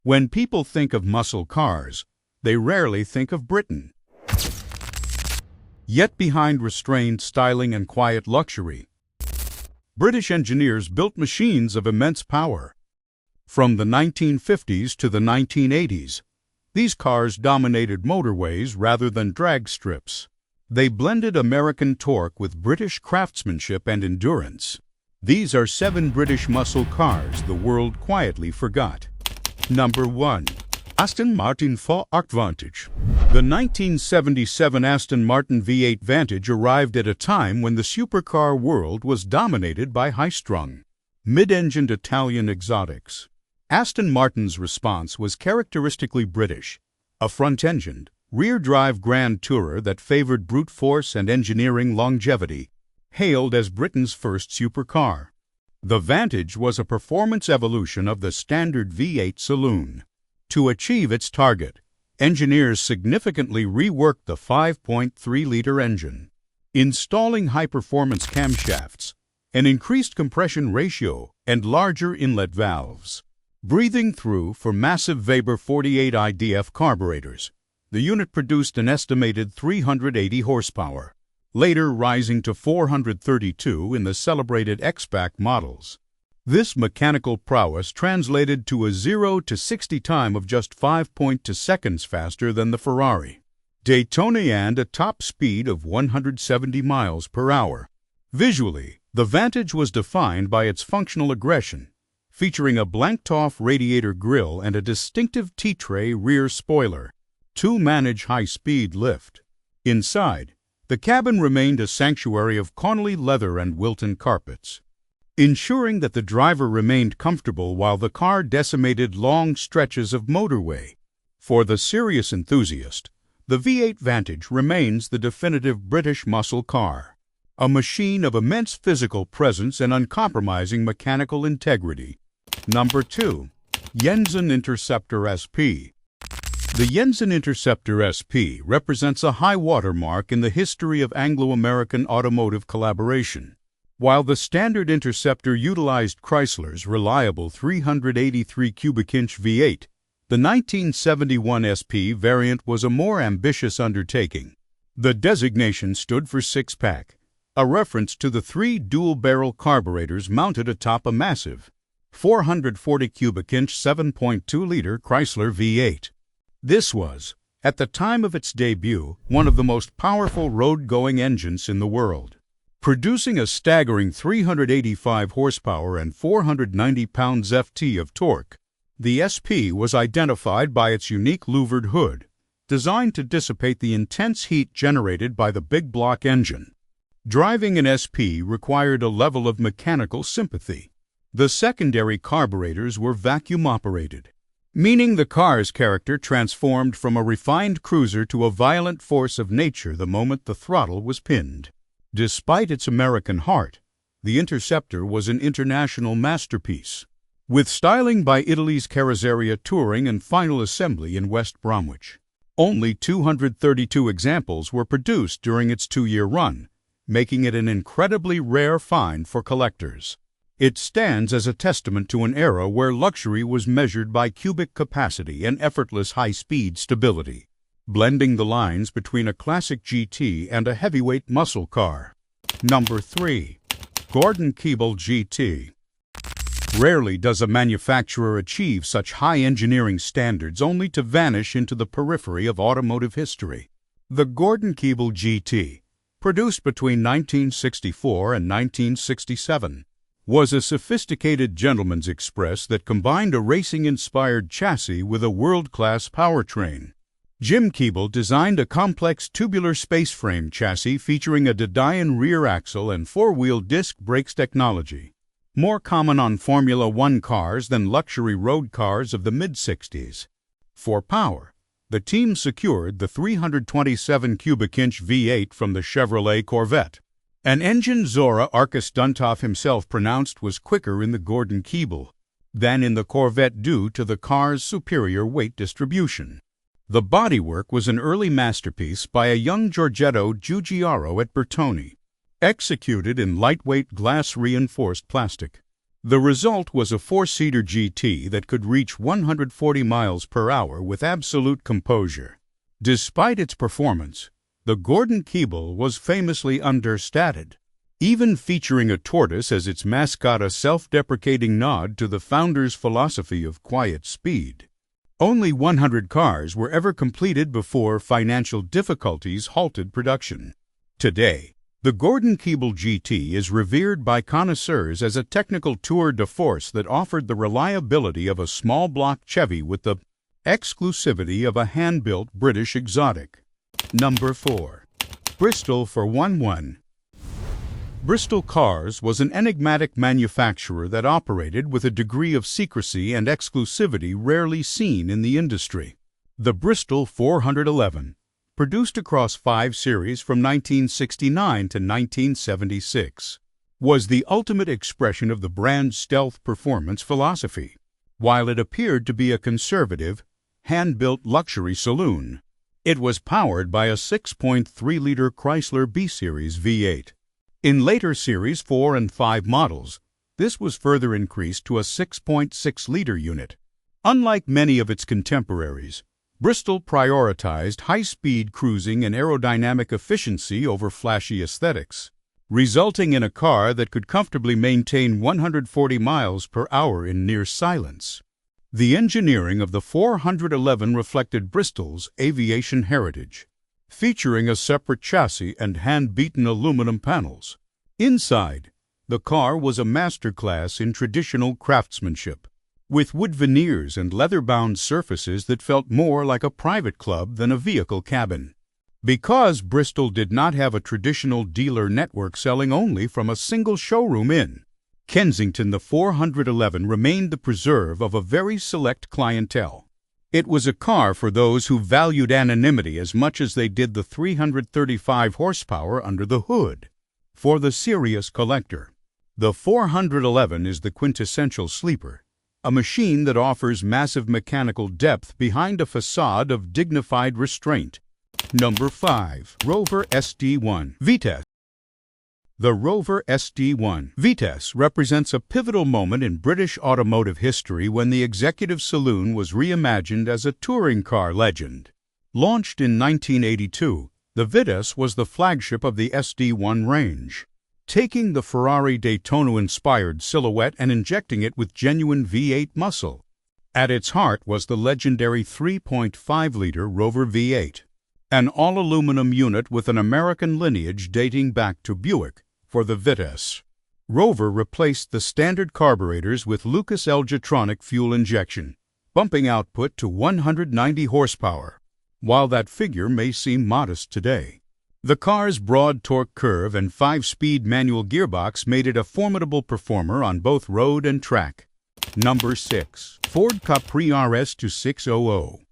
When people think of muscle cars, they rarely think of Britain. Yet behind restrained styling and quiet luxury, British engineers built machines of immense power. From the 1950s to the 1980s, these cars dominated motorways rather than drag strips. They blended American torque with British craftsmanship and endurance. These are 7 British muscle cars the world quietly forgot. Number 1. Aston Martin V8 Vantage. The 1977 Aston Martin V8 Vantage arrived at a time when the supercar world was dominated by high-strung, mid-engined Italian exotics. Aston Martin's response was characteristically British, a front-engined, rear-drive grand tourer that favored brute force and engineering longevity, hailed as Britain's first supercar. The Vantage was a performance evolution of the standard V8 saloon. To achieve its target, engineers significantly reworked the 5.3-liter engine, installing high-performance camshafts, an increased compression ratio, and larger inlet valves. Breathing through for massive Weber 48 IDF carburetors, the unit produced an estimated 380 horsepower, later rising to 432 in the celebrated X-Pac models. This mechanical prowess translated to a 0 to 60 time of just 5.2 seconds faster than the Ferrari Daytona and a top speed of 170 miles per hour. Visually, the Vantage was defined by its functional aggression, featuring a blanked-off radiator grille and a distinctive T-tray rear spoiler to manage high-speed lift. Inside, the cabin remained a sanctuary of Connolly leather and Wilton carpets, ensuring that the driver remained comfortable while the car decimated long stretches of motorway. For the serious enthusiast, the V8 Vantage remains the definitive British muscle car, a machine of immense physical presence and uncompromising mechanical integrity. Number 2. Jensen Interceptor SP. The Jensen Interceptor SP represents a high-water mark in the history of Anglo-American automotive collaboration. While the standard Interceptor utilized Chrysler's reliable 383 cubic-inch V8, the 1971 SP variant was a more ambitious undertaking. The designation stood for six-pack, a reference to the 3 dual-barrel carburetors mounted atop a massive 440 cubic-inch 7.2-liter Chrysler V8. This was, at the time of its debut, one of the most powerful road-going engines in the world. Producing a staggering 385 horsepower and 490 pounds-ft of torque, the SP was identified by its unique louvered hood, designed to dissipate the intense heat generated by the big block engine. Driving an SP required a level of mechanical sympathy. The secondary carburetors were vacuum-operated, meaning the car's character transformed from a refined cruiser to a violent force of nature the moment the throttle was pinned. Despite its American heart, the Interceptor was an international masterpiece, with styling by Italy's Carrozzeria Touring and final assembly in West Bromwich. Only 232 examples were produced during its 2-year run, making it an incredibly rare find for collectors. It stands as a testament to an era where luxury was measured by cubic capacity and effortless high-speed stability, blending the lines between a classic GT and a heavyweight muscle car. Number 3. Gordon Keeble GT. Rarely does a manufacturer achieve such high engineering standards only to vanish into the periphery of automotive history. The Gordon Keeble GT, produced between 1964 and 1967, was a sophisticated gentleman's express that combined a racing-inspired chassis with a world-class powertrain. Jim Keeble designed a complex tubular space frame chassis featuring a Didion rear axle and 4-wheel disc brakes technology, more common on Formula One cars than luxury road cars of the mid-60s. For power, the team secured the 327 cubic-inch V8 from the Chevrolet Corvette, an engine Zora Arcus Duntov himself pronounced was quicker in the Gordon Keeble than in the Corvette due to the car's superior weight distribution. The bodywork was an early masterpiece by a young Giorgetto Giugiaro at Bertoni, executed in lightweight glass-reinforced plastic. The result was a four-seater GT that could reach 140 miles per hour with absolute composure. Despite its performance, the Gordon Keeble was famously understated, even featuring a tortoise as its mascot, a self-deprecating nod to the founder's philosophy of quiet speed. Only 100 cars were ever completed before financial difficulties halted production. Today, the Gordon Keeble GT is revered by connoisseurs as a technical tour de force that offered the reliability of a small-block Chevy with the exclusivity of a hand-built British exotic. Number 4. Bristol 411. Bristol Cars was an enigmatic manufacturer that operated with a degree of secrecy and exclusivity rarely seen in the industry. The Bristol 411, produced across 5 series from 1969 to 1976, was the ultimate expression of the brand's stealth performance philosophy. While it appeared to be a conservative, hand-built luxury saloon, it was powered by a 6.3-liter Chrysler B-Series V8. In later Series 4 and 5 models, this was further increased to a 6.6-liter unit. Unlike many of its contemporaries, Bristol prioritized high-speed cruising and aerodynamic efficiency over flashy aesthetics, resulting in a car that could comfortably maintain 140 miles per hour in near silence. The engineering of the 411 reflected Bristol's aviation heritage, featuring a separate chassis and hand-beaten aluminum panels. Inside, the car was a masterclass in traditional craftsmanship, with wood veneers and leather-bound surfaces that felt more like a private club than a vehicle cabin. Because Bristol did not have a traditional dealer network selling only from a single showroom in Kensington, the 411 remained the preserve of a very select clientele. It was a car for those who valued anonymity as much as they did the 335 horsepower under the hood. For the serious collector, the 411 is the quintessential sleeper, a machine that offers massive mechanical depth behind a facade of dignified restraint. Number 5. Rover SD1 Vitesse. The Rover SD1 Vitesse represents a pivotal moment in British automotive history when the executive saloon was reimagined as a touring car legend. Launched in 1982, the Vitesse was the flagship of the SD1 range, taking the Ferrari Daytona-inspired silhouette and injecting it with genuine V8 muscle. At its heart was the legendary 3.5-liter Rover V8, an all-aluminum unit with an American lineage dating back to Buick. For the Vitesse, Rover replaced the standard carburetors with Lucas Elgatronic fuel injection, bumping output to 190 horsepower. While that figure may seem modest today, the car's broad torque curve and 5-speed manual gearbox made it a formidable performer on both road and track. Number 6. Ford Capri RS 2600.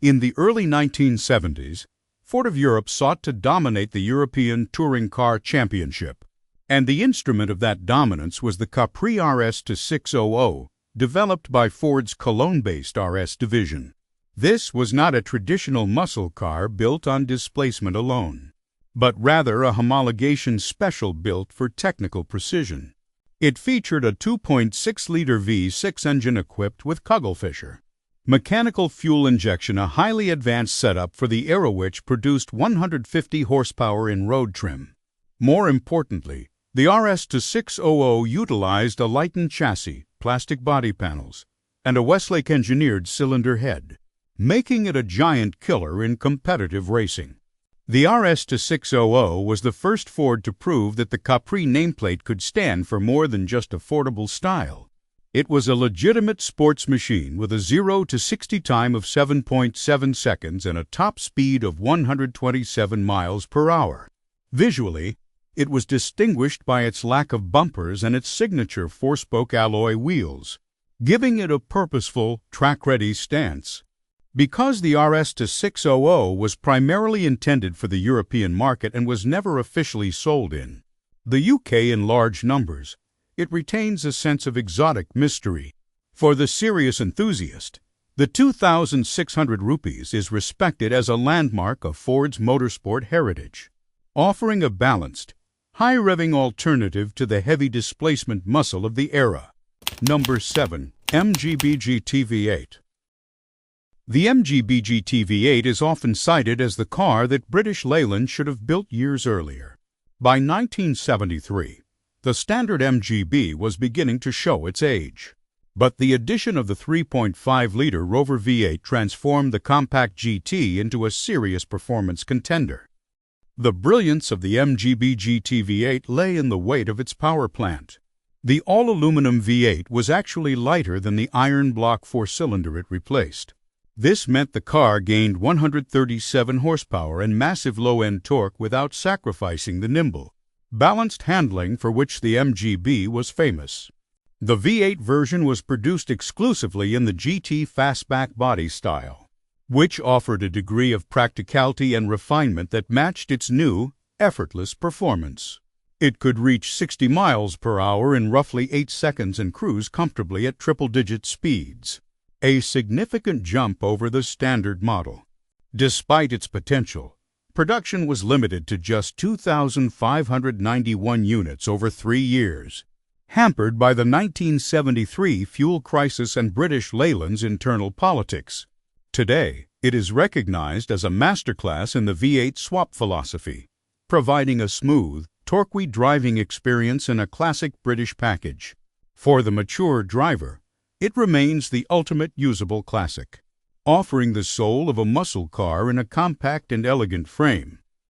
In the early 1970s, Ford of Europe sought to dominate the European Touring Car Championship, and the instrument of that dominance was the Capri RS 2600, developed by Ford's Cologne-based RS division. This was not a traditional muscle car built on displacement alone, but rather a homologation special built for technical precision. It featured a 2.6-liter V6 engine equipped with Kugelfischer mechanical fuel injection, a highly advanced setup for the era which produced 150 horsepower in road trim. More importantly, the RS 2600 utilized a lightened chassis, plastic body panels, and a Westlake-engineered cylinder head, making it a giant killer in competitive racing. The RS 2600 was the first Ford to prove that the Capri nameplate could stand for more than just affordable style. It was a legitimate sports machine with a 0 to 60 time of 7.7 seconds and a top speed of 127 miles per hour. Visually, it was distinguished by its lack of bumpers and its signature 4-spoke alloy wheels, giving it a purposeful, track-ready stance. Because the RS 2600 was primarily intended for the European market and was never officially sold in the UK in large numbers, it retains a sense of exotic mystery. For the serious enthusiast, the 2,600 rupees is respected as a landmark of Ford's motorsport heritage, offering a balanced, high-revving alternative to the heavy displacement muscle of the era. Number 7. MGB GT-V8. The MGB GT-V8 is often cited as the car that British Leyland should have built years earlier. By 1973, the standard MGB was beginning to show its age. But the addition of the 3.5-liter Rover V8 transformed the compact GT into a serious performance contender. The brilliance of the MGB GT-V8 lay in the weight of its power plant. The all-aluminum V8 was actually lighter than the iron block four-cylinder it replaced. This meant the car gained 137 horsepower and massive low-end torque without sacrificing the nimble, balanced handling for which the MGB was famous. The V8 version was produced exclusively in the GT fastback body style, which offered a degree of practicality and refinement that matched its new, effortless performance. It could reach 60 miles per hour in roughly 8 seconds and cruise comfortably at triple-digit speeds, a significant jump over the standard model. Despite its potential, production was limited to just 2,591 units over 3 years, hampered by the 1973 fuel crisis and British Leyland's internal politics. Today, it is recognized as a masterclass in the V8 swap philosophy, providing a smooth, torquey driving experience in a classic British package. For the mature driver, it remains the ultimate usable classic, offering the soul of a muscle car in a compact and elegant frame.